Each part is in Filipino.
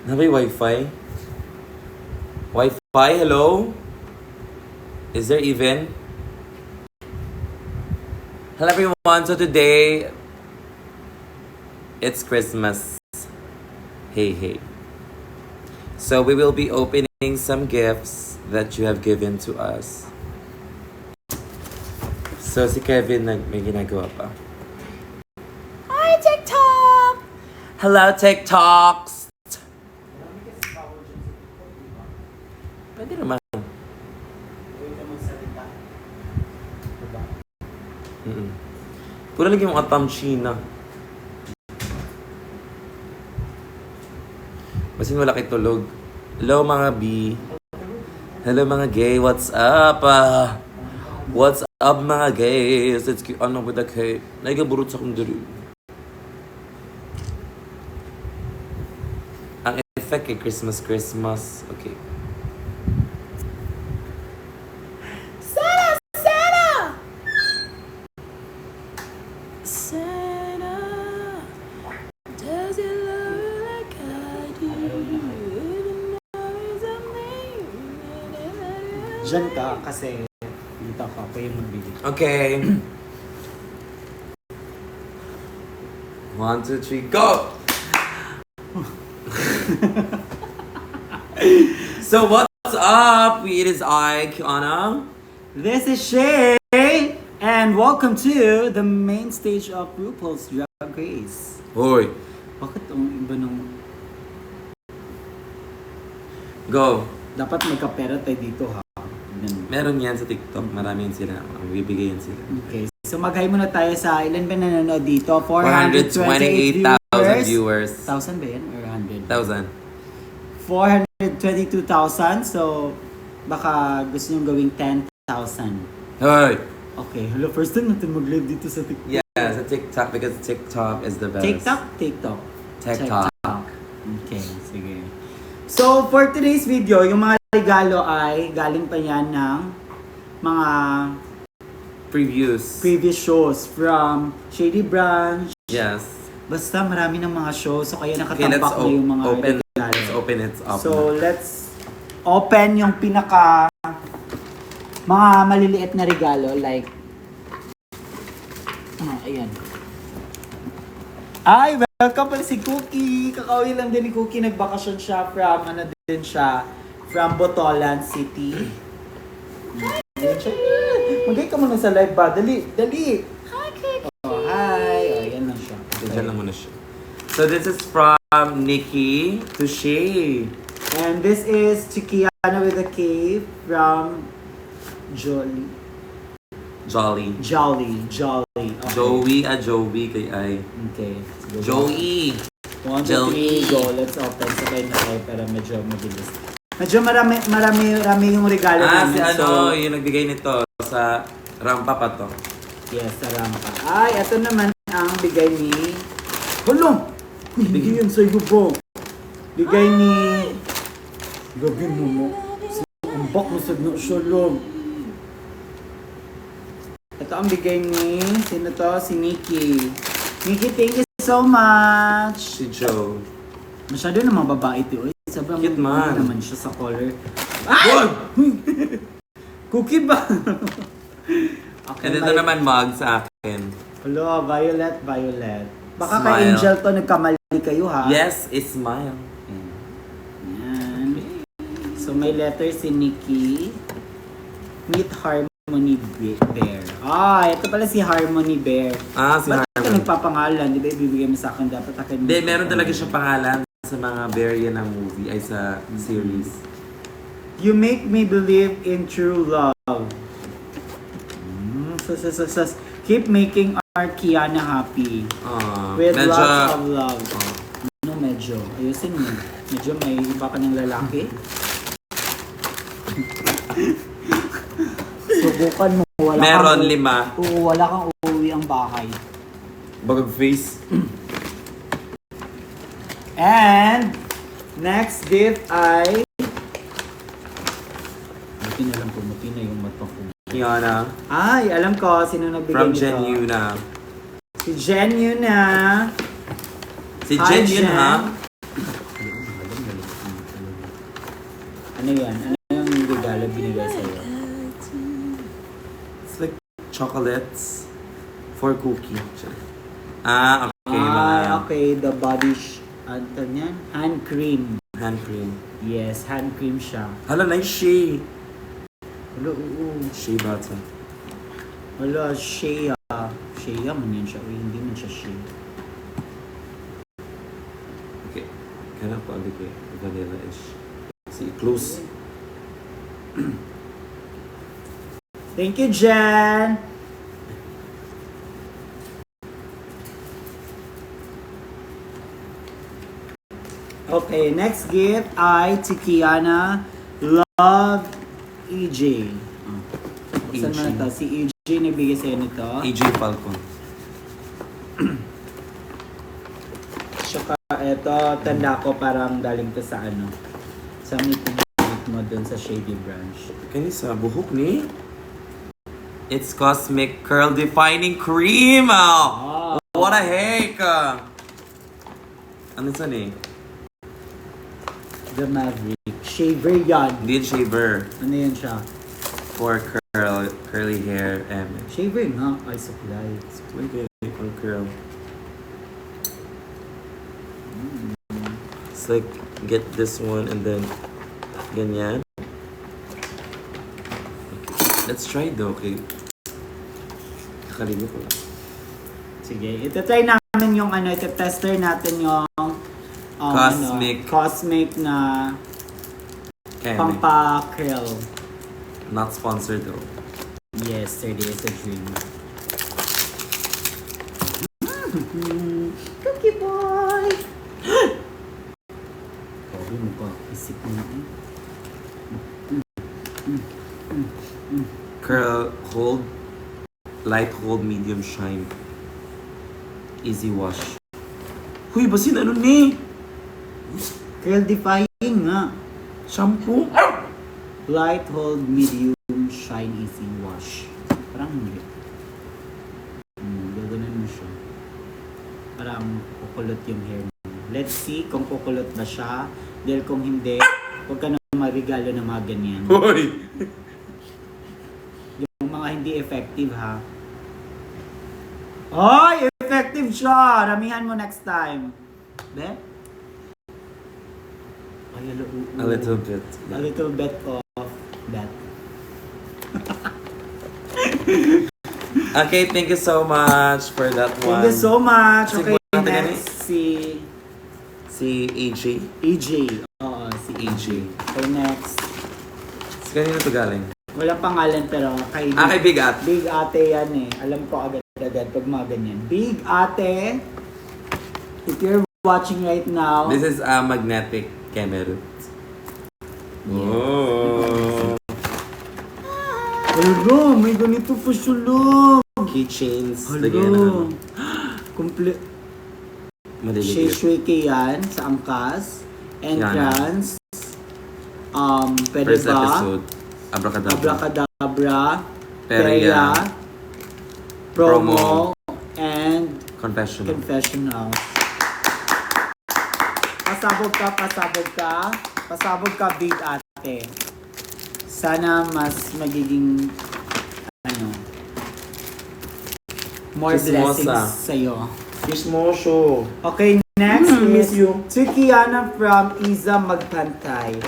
May Wi-Fi? Wi-Fi, hello? Is there even? Hello everyone, so today, it's Christmas. Hey, hey. So we will be opening some gifts that you have given to us. So si Kevin may ginagawa pa. Hi, TikTok! Hello, TikToks! Pwede naman. Pura lagi yung atam China. Basin wala kay tulog. Hello mga B. Hello mga gay. What's up? What's up mga gays? It's ano with the K. Naigaburot sa kundiri. Ang effect kay Christmas. Okay. Diyan ka kasi dito ka pa yung magbili. Okay. 1, 2, 3, go! So what's up? It is I, Kiana. This is Shay! And welcome to the main stage of RuPaul's Drag Race. Hoy, Bakit ang iba nung... go. Dapat magkapera tayo dito ha. Ganun. Meron yan sa TikTok. Marami yan sila. Bibigay yan sila. Okay. So mag-hi muna tayo sa ilan ba nanonood dito? 428,000 viewers. 1,000 ba yan? Or 100? 1,000. 422,000. So baka gusto nyo gawing 10,000. Hoy! Okay. Hello, first time natin mag-live dito sa TikTok. Yeah, sa TikTok because TikTok is the best. TikTok. TikTok. Okay, sige. So, for today's video, yung mga regalo ay galing pa yan ng mga Previews. previous shows from Shady Branch. Yes. Basta marami ng mga shows, so kaya Okay, let's nakatampak na yung mga open. regalo. Let's open it up. So, let's open yung pinaka mga maliliit na regalo like ayan. Ay, welcome pala si Cookie. Kakauwi lang din ni Cookie. Nagbakasyon siya from, from Botolan City. Magay ka muna sa live ba? Dali. Hi, Cookie. Oh, hi. Oh, yan lang siya. Diyan lang muna siya. So this is from Nikki to Shay. And this is Chikiana with a K from Jolly. Okay. Joey kay ay. Okay. Sige, Joey. 1, 2, 3, go. Let's open. Sabay na tayo para medyo mabilis. Medyo marami yung regalo Si namin. yung nagbigay nito sa rampa pa to. Yes, sa rampa. Ay, ito naman ang bigay ni... Hulong! Bigay yun sa'yo po. Bigay ni... Gabi mo. Umbak mo sa siya lang. Ito ang bigay ni... Sino to? Si Nikki. Nikki, thank you so much! Si Joe. Masyado namang babae ito. Sabi Cute man. naman siya sa color. Ay! Cookie ba? Okay, And ito naman mug sa akin. Hello, Violet. Baka Smile. kay Angel to nagkamali kayo ha? Yes, it's smile. Yan. So may letter si Nikki. Meet Harmony Bear. Ito pala si Harmony Bear. Si Ba't ka Harmony. nagpapangalan? Di ba ibibigay mo sa akin? Dapat akin. Hindi, meron talaga siya pangalan sa mga bear yan ng movie, ay sa series. You make me believe in true love. Keep making our Kiana happy. With medyo, lots of love. Ano medyo? Ayusin mo. Medyo may iba ka ng lalaki. Subukan mo. meron 5. Oo, wala kang uuwi ang bahay. Bagag face. And next gift ay buti na lang pumuti na yung mata ko. Kiana. Ay, alam ko sino nagbigay From nito. Jen Yuna. Si Jen Yuna. Si Hi, Jen Yun, ha? Ano yan? Ano yung regalo binigay sa'yo? It's like chocolates for cookie. Ah, okay. Okay. The body, ano yan? Hand cream. Hand cream. Yes, hand cream siya. Hala, nice shea. Wala, oo. Shea butter. Wala, shea. Shea man yan siya. Uy, hindi man siya shea. Okay. Kaya po abi kay vanilla-ish. See, close. Thank you, Jen! Okay, next gift ay Tikiana Love EJ. Oh. Saan EJ. man ito? Si EJ nagbigay sa'yo nito. AJ Falcon. Tsaka ito, tanda ko parang galing to sa ano. Sa meeting mo dun sa Shady Branch. Kani sa buhok ni? It's Cosmic Curl Defining Cream! Oh. Oh, What a heck! Ano sa ni? The Maverick. Shaver yan. Lid shaver Ano yan siya? for curly hair and Shaver nga. Ay, supply. for curl. It's like get this one and then ganyan. Okay. Let's try though, okay? Nakalimutan ko lang. Sige, ito-try namin yung ano, ito-tester natin yung Cosmic na Okay, pampa-curl. not sponsored though. Yes, 30 is a dream. Cookie boy! Sabi mo ka, isip mo eh. Curl, hold, light hold, medium shine. Easy wash. Huy, basin ano ni? Curl defying nga. Shampoo? Light hold, medium shine, easy wash. Parang hindi. Gaganan mo siya. Parang kukulot yung hair mo. Let's see kung kukulot ba siya. Dahil kung hindi, huwag ka na magregalo ng mga ganyan. Hoy! Yung mga hindi effective ha. Oy! Effective siya! Ramihan mo next time. Be? Ay, A little bit. A little bit of that. Okay, thank you so much for that one. Thank you so much. Si Okay, Buwan natin next Si AJ. EJ. Oo, si AJ. Okay, next. Si kanino to galing? Walang pangalan pero kay Kay Big At. Big Ate yan eh. Alam ko agad-agad pag mga ganyan. Big Ate, if you're watching right now, This is a magnetic camera. Oh. hello, may ganito po sulog. Keychains. Lagyan na Hello. ano. Complete. Maliligit. Shake yan sa angkas. Entrance. Pwede First ba? episode. Abracadabra. Abracadabra. Peria. Promo. And Confessional. confessional. Pasabog ka, pasabog ka. Pasabog ka, Big Ate. Sana mas magiging more Chismosa. blessings sa'yo. Chismoso. Okay, next Miss is you. Tikiana from Iza Magpantay.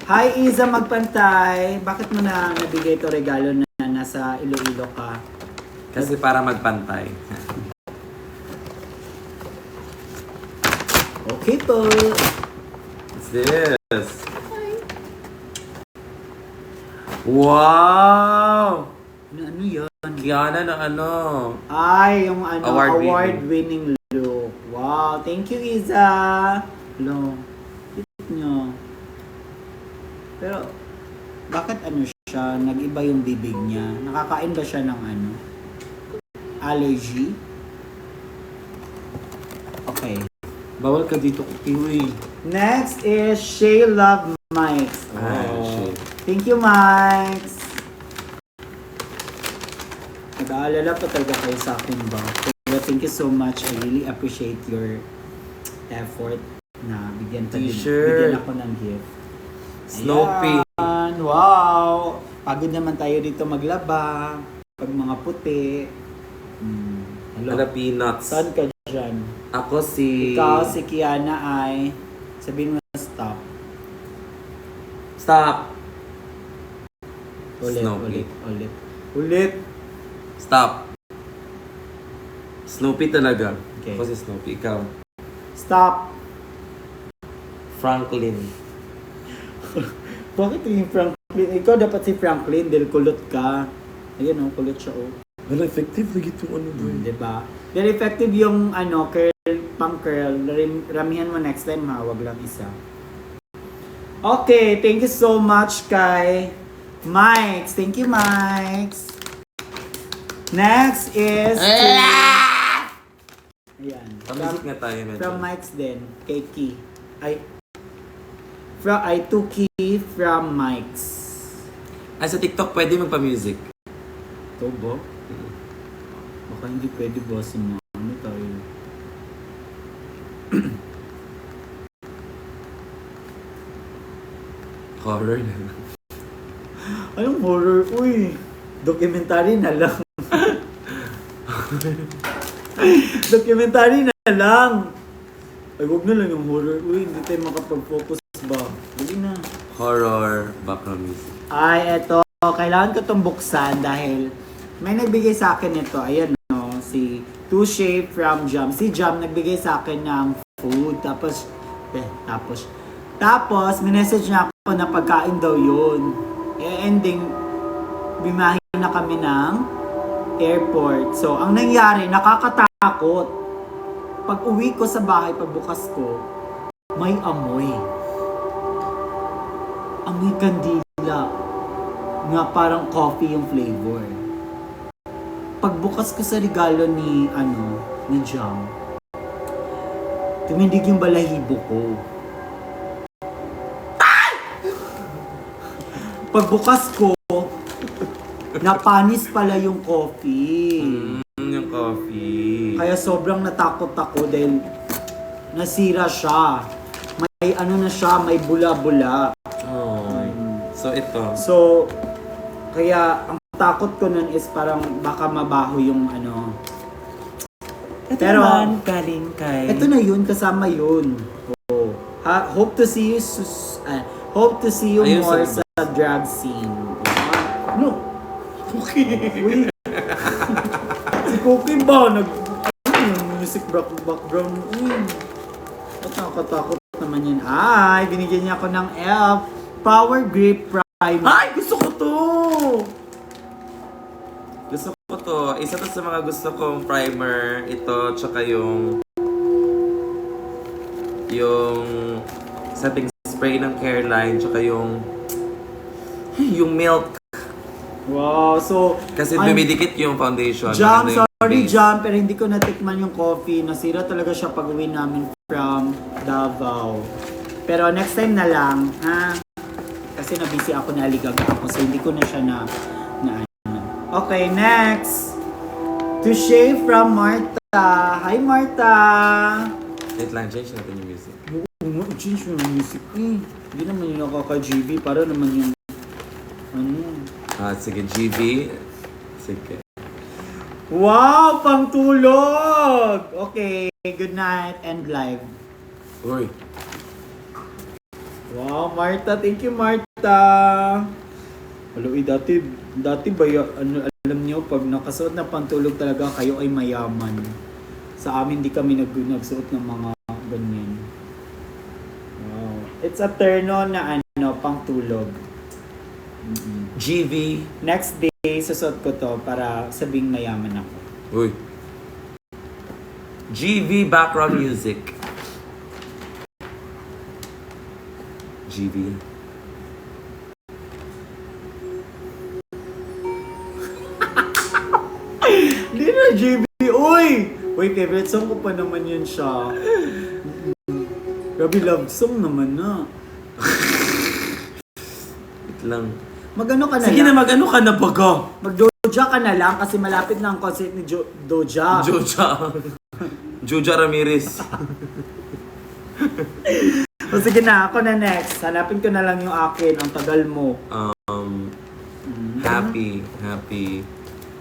Hi, Iza Magpantay. Bakit mo na nabigay ito regalo na nasa Iloilo ka? Kasi para magpantay. Okay po. What's this? Wow! Ano yan? Kiana na ano. Ay, yung Award-winning. award-winning look. Wow, thank you, Iza. Hello. Cute nyo. Pero, bakit siya? Nag-iba yung bibig niya. Nakakain ba siya ng allergy? Okay. Bawal ka dito, Kiwi. Next is Shay Love Mikes. Shit. Thank you, Mikes. Nag-aalala pa talaga kayo sa akin ba? Pero thank you so much. I really appreciate your effort na bigyan T-shirt. ako ng gift. Snoopy. Wow! Pagod naman tayo dito maglaba. Pag mga puti. Hello? Ano, peanuts. Saan ka dyan? Ako si... Ikaw, si Kiana ay... Sabihin mo na stop. Stop! Ulit, Snoopy. Ulit. Stop! Snoopy talaga. Okay. Ako si Snoopy. Ikaw. Stop. Franklin. Bakit yung Franklin? Ikaw dapat si Franklin dahil kulot ka. Ayun kulot siya Well, effective na gito ano bro. Diba? Very effective yung pang curl. Ramihan mo next time ha, wag lang isa. Okay, thank you so much kay Mike's. Thank you, Mike's. Next is... Ayan. Pamusik nga tayo medyo. From Mike's din, kay Key. To Key from Mike's. Ay, sa TikTok pwede magpa-music. Ito ba? Baka hindi pwede bossin mo. Ano tayo? Horror na. Anong horror? Uy! Documentary na lang. Documentary na lang. Ay, wag na lang yung horror. Uy, hindi tayo makapag-focus ba? Hindi na. Horror background music. Ay, eto. Kailangan ko itong buksan dahil may nagbigay sa akin ito. Ayan, no? Si Touche from Jam. Si Jam nagbigay sa akin ng food. Tapos, minessage niya ako na pagkain daw yun. Ending, bimahin na kami ng airport. So, ang nangyari, nakakatakot. Pag uwi ko sa bahay, pagbukas ko, may amoy. Amoy kandila. Nga parang coffee yung flavor. Pagbukas ko sa regalo ni Jam, tumindig yung balahibo ko. Pagbukas ko, napanis pala yung coffee. Yung coffee. Kaya sobrang natakot ako dahil nasira siya. May na siya, may bula-bula. Oh. So ito. So, kaya ang takot ko nun is parang baka mabaho yung Ito Pero, naman, galing kay... Ito na yun, kasama yun. Oh. Hope to see you Ayun, more sa sa drag scene. No. Okay. Uy. Si Cookie ba? Yung music background. At nakakatakot naman yun. Ay, binigyan niya ako ng Elf Power Grip Primer. Ay, gusto ko to! Gusto ko to. Isa to sa mga gusto kong primer. Ito, tsaka yung setting spray ng Careline, tsaka yung milk. Wow, so... Kasi dumidikit yung foundation. Jam, Maganda yung sorry base. Jam, pero hindi ko natikman yung coffee. Nasira talaga siya pag uwi namin from Davao. Pero next time na lang, ha? Kasi na-busy ako, naligag ako, so hindi ko na siya na Okay, next. Touche from Marta. Hi, Marta! Wait lang, change natin yung music. Change mo yung music. Hindi naman yung nakaka-GB. Para naman yung... Sige, GV. Sige. Wow! Pangtulog! Okay, good night and live. Uy. Wow, Marta. Thank you, Marta. Hello, dati ba alam niyo, pag nakasuot na pantulog talaga, kayo ay mayaman. Sa amin, di kami nagsuot ng mga ganyan. Wow. It's a turn on na pangtulog. GV. Next day, susuot ko to para sabing mayaman ako. Uy. GV background music. GV. Hindi na, JB. Uy! Uy, favorite song ko pa naman yun siya. Grabe, love song naman na. Wait lang. Magano ka na Sige lang. na, mag-ano ka na baga? Mag-Doja ka na lang kasi malapit na ang concert ni Doja. Joja. Joja Ramirez. O sige na, ako na next. Hanapin ko na lang yung akin. Ang tagal mo. Happy.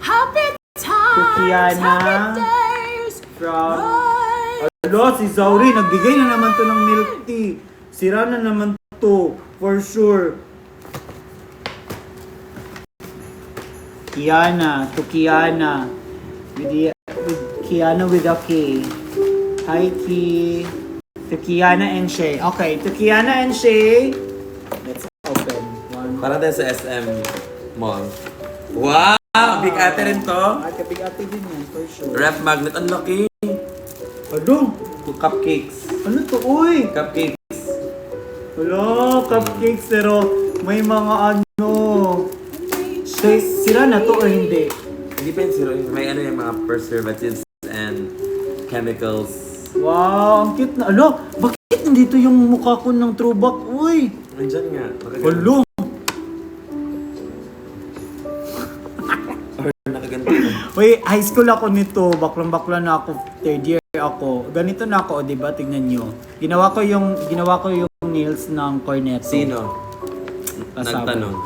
Happy times, Kukiana. happy days. From... Alo, si Zauri. Nagbigay na naman to ng milk tea. Sira na naman to. For sure. Kiana. To Kiana. With Kiana with a K. Hi, Ki. To Kiana and Shay. Okay, to Kiana and Shay. Let's open. One. Parang tayo sa SM Mall. Wow! Big ate rin to. Ay, kabig ate din yan, for sure. Ref magnet. Ang laki. Ano? Cupcakes. Ano to, uy? Cupcakes. Hello, cupcakes, pero may mga ano. Sira na to or hindi? Hindi pa yun zero. May ano yung mga preservatives and chemicals. Wow, ang cute na. Alo, bakit nandito yung mukha ko ng throwback? Uy! Nandyan nga. Alo! Nakaganto. Uy, high school ako nito. Baklang-bakla na ako. Third year ako. Ganito na ako, di ba? Tignan nyo. Ginawa ko yung nails ng corneto. Sino? Kasama. Nagtanong.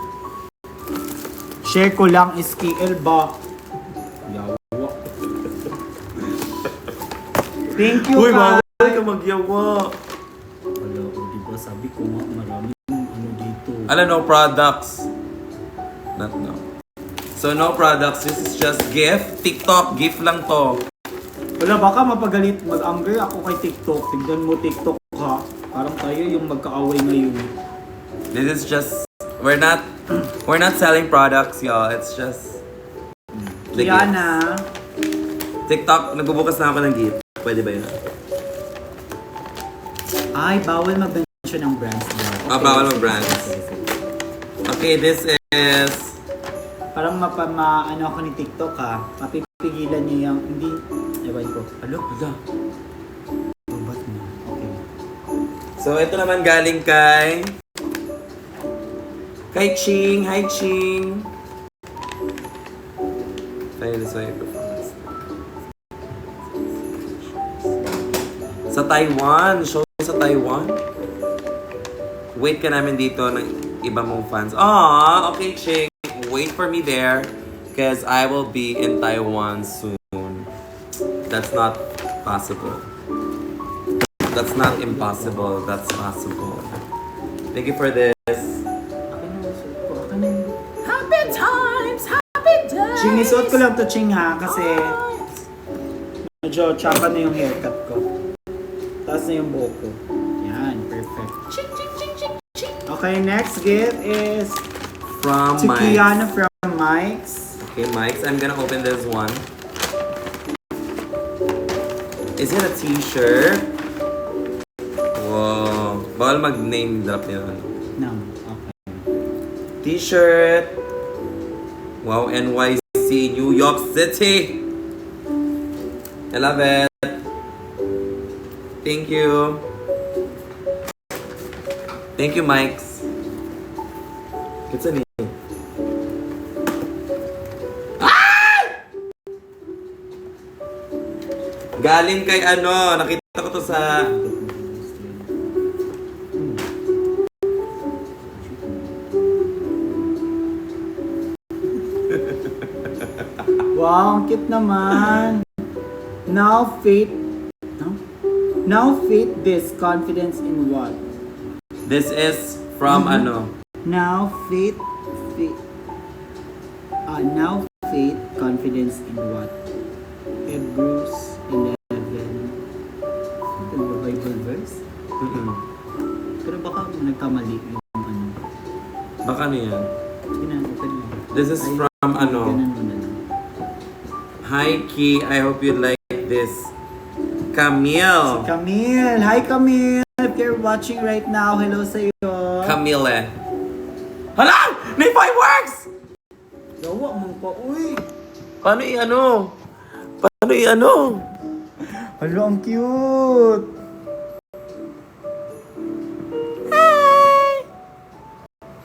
Share ko lang SKL ba? Yawa. Thank you, Uy, Kai. bagay ka magyawa. Wala ko, di ba? Sabi ko nga, maraming ano dito. No products. Not no. So no products, this is just gift. TikTok, gift lang to. Wala, baka mapagalit, mag-angry ako kay TikTok. Tignan mo TikTok ha. Parang tayo yung magkaaway ngayon. This is just, we're not selling products, y'all. It's just the Kiana. gifts. TikTok, nagbubukas na ako ng gift. Pwede ba yun? Ay, bawal mag-mention ng brands daw. Bawal mag-brands. Okay, this is Parang ano ako ni TikTok ha. Mapipigilan niyo yung, hindi, ewan ko. Alo, hala. Ba't na? Okay. So, ito naman galing kay Ching. Hi, Ching. Tayo this way performance. Sa Taiwan. Show sa Taiwan. Wait ka namin dito ng iba mong fans. Ah, okay, Ching. Wait for me there. Because I will be in Taiwan soon. That's not possible. That's not impossible. That's possible. Thank you for this. Akin na, suot ko. Akin na yun. Happy times, happy days. Ching, isuot ko lang to Ching ha. Kasi medyo chapa na yung haircut ko. Taas na yung buhok ko. Yan, perfect. Ching, ching, ching, ching, ching. Okay, next gift is From to Mike. Kiana from Mike's. Okay, Mike's. I'm gonna open this one. Is it a t-shirt? Wow. Bawal mag-name drop yun. No, okay. T-shirt. Wow, NYC, New York City. I love it. Thank you. Thank you, Mike's. Kitsa ni. Galing kay ano, nakita ko to sa Wow, ang cute naman. Now faith, no? Now faith this confidence in what? This is from ano? Now faith, now faith confidence in what? Hebrews 11. Ito ba Bible verse? Mm-mm. Pero baka nagkamali yung ano. Baka ano yan? Open mo. This is from ano? Ganun mo na lang. Hi Ki, I hope you like this. Camille. Camille! Hi Camille! If you're watching right now, hello sa'yo. Camille. Hala! May fireworks! Gawa mo pa, uy! Paano i-ano? Paano i-ano? Hello, ang cute!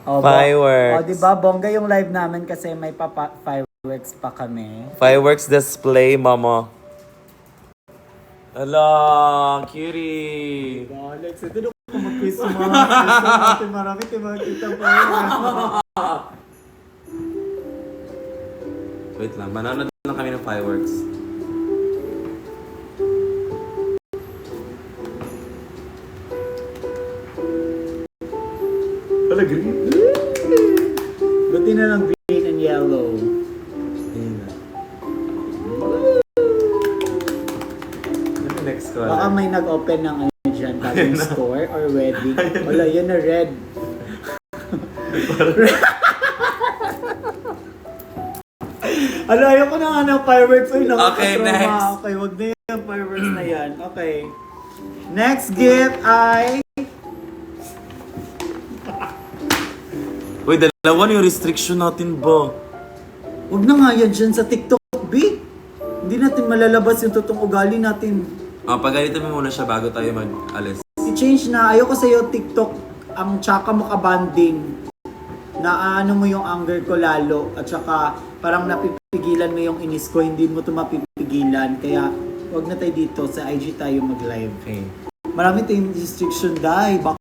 Oh, Fireworks. Oh, di ba bongga yung live namin kasi may fireworks pa kami. Fireworks display, mama. Hala, cutie. Alex, ito na ako Christmas. Christmas. Marami tayo makikita pa yun. Wait lang, manonood lang kami ng fireworks. Wala, green. Buti na lang green and yellow. Ayun na. Ano yung next color? Baka may nag-open ng ano dyan, bagong store or wedding. Wala, yun na red. Ano, ayoko na nga ng fireworks. Ay, Okay, next. Okay, wag na yung fireworks na yan. Okay. Next gift ay... Uy, dalawa na yung restriction natin ba? Wag na nga yan dyan sa TikTok, B. Hindi natin malalabas yung totoong ugali natin. Pagalitan mo muna siya bago tayo mag-alis. I-change na. Ayoko sa'yo TikTok. Ang tsaka mo ka-banding. Na ano mo yung anger ko lalo. At saka parang napipigilan mo yung inis ko. Hindi mo ito mapipigilan. Kaya wag na tayo dito. Sa IG tayo mag-live. Okay. Marami tayong restriction, dahil. Baka